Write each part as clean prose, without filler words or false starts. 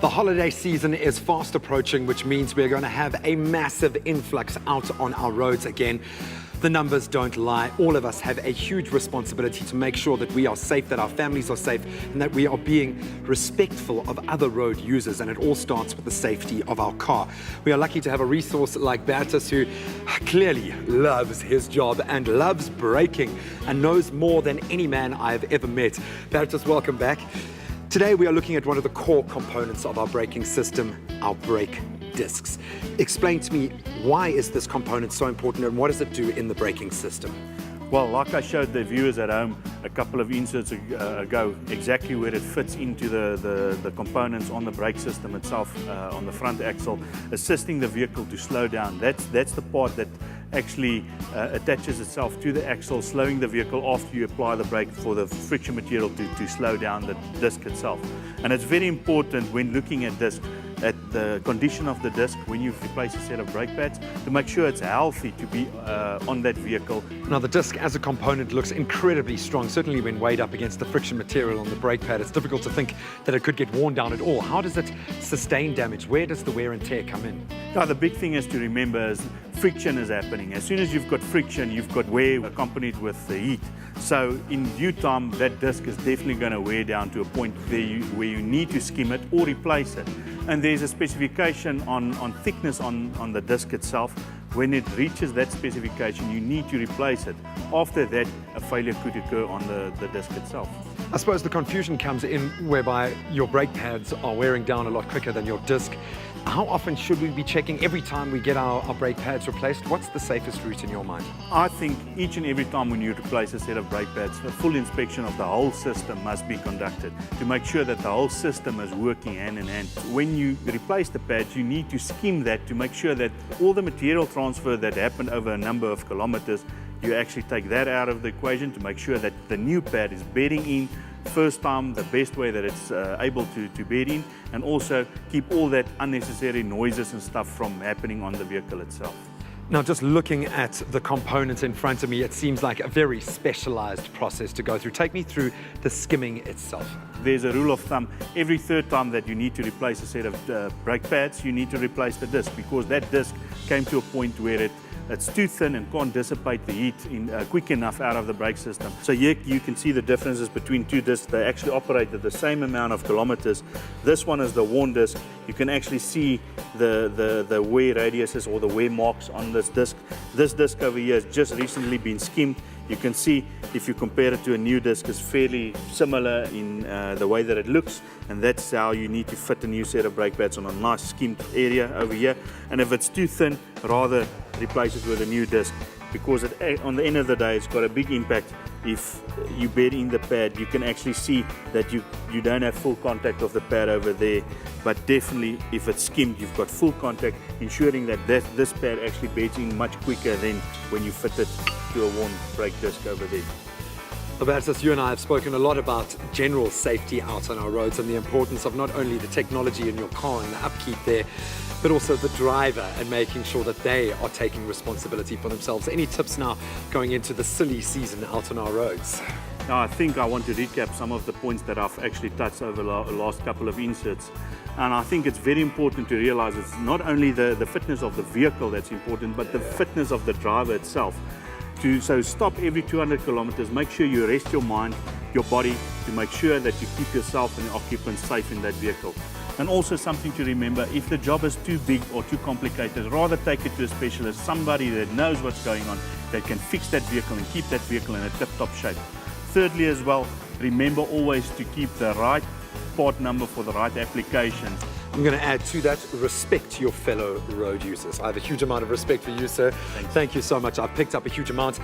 The holiday season is fast approaching, which means we're going to have a massive influx out on our roads again. The numbers don't lie. All of us have a huge responsibility to make sure that we are safe, that our families are safe, and that we are being respectful of other road users. And it all starts with the safety of our car. We are lucky to have a resource like Bertus, who clearly loves his job and loves braking and knows more than any man I've ever met. Bertus, welcome back. Today we are looking at one of the core components of our braking system, our brake discs. Explain to me, why is this component so important and what does it do in the braking system? Well, like I showed the viewers at home a couple of inserts ago, exactly where it fits into the components on the brake system itself, on the front axle, assisting the vehicle to slow down. That's the part that actually attaches itself to the axle, slowing the vehicle after you apply the brake for the friction material to slow down the disc itself. And it's very important when looking at this, at the condition of the disc when you replace a set of brake pads, to make sure it's healthy to be on that vehicle. Now the disc as a component looks incredibly strong, certainly when weighed up against the friction material on the brake pad. It's difficult to think that it could get worn down at all. How does it sustain damage? Where does the wear and tear come in? Now the big thing is to remember is friction is happening. As soon as you've got friction, you've got wear accompanied with the heat. So in due time, that disc is definitely going to wear down to a point where you need to skim it or replace it. And there's a specification on thickness on the disc itself. When it reaches that specification, you need to replace it. After that, a failure could occur on the disc itself. I suppose the confusion comes in whereby your brake pads are wearing down a lot quicker than your disc. How often should we be checking every time we get our brake pads replaced? What's the safest route in your mind? I think each and every time when you replace a set of brake pads, a full inspection of the whole system must be conducted to make sure that the whole system is working hand in hand. When you replace the pads, you need to skim that to make sure that all the material transfer that happened over a number of kilometers, you actually take that out of the equation to make sure that the new pad is bedding in first time the best way that it's able to bed in, and also keep all that unnecessary noises and stuff from happening on the vehicle itself. Now, just looking at the components in front of me, it seems like a very specialized process to go through. Take me through the skimming itself. There's a rule of thumb, every third time that you need to replace a set of brake pads, you need to replace the disc, because that disc came to a point where it's too thin and can't dissipate the heat quick enough out of the brake system. So here you can see the differences between two discs. They actually operate at the same amount of kilometers. This one is the worn disc. You can actually see the wear radiuses or the wear marks on this disc. This disc over here has just recently been skimmed. You can see, if you compare it to a new disc, it's fairly similar in the way that it looks, and that's how you need to fit a new set of brake pads on a nice skimmed area over here. And if it's too thin, rather replace it with a new disc, because on the end of the day, it's got a big impact. If you bed in the pad, you can actually see that you don't have full contact of the pad over there, but definitely if it's skimmed, you've got full contact, ensuring that this pad actually beds in much quicker than when you fit it to a worn brake disc over there. Bertus, you and I have spoken a lot about general safety out on our roads and the importance of not only the technology in your car and the upkeep there, but also the driver and making sure that they are taking responsibility for themselves. Any tips now going into the silly season out on our roads? Now, I think I want to recap some of the points that I've actually touched over the last couple of inserts. And I think it's very important to realize it's not only the fitness of the vehicle that's important, but the fitness of the driver itself. So stop every 200 kilometers, make sure you rest your mind, your body, to make sure that you keep yourself and the occupants safe in that vehicle. And also something to remember, if the job is too big or too complicated, rather take it to a specialist, somebody that knows what's going on, that can fix that vehicle and keep that vehicle in a tip-top shape. Thirdly as well, remember always to keep the right part number for the right application. I'm going to add to that, respect your fellow road users. I have a huge amount of respect for you, sir. Thank you so much. I've picked up a huge amount.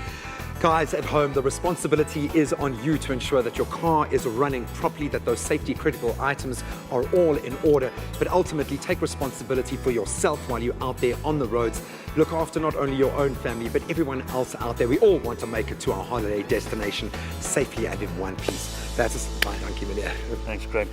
Guys at home, the responsibility is on you to ensure that your car is running properly, that those safety critical items are all in order, but ultimately take responsibility for yourself while you're out there on the roads. Look after not only your own family, but everyone else out there. We all want to make it to our holiday destination safely and in one piece. That's bye, dankie meneer. Thanks, Craig.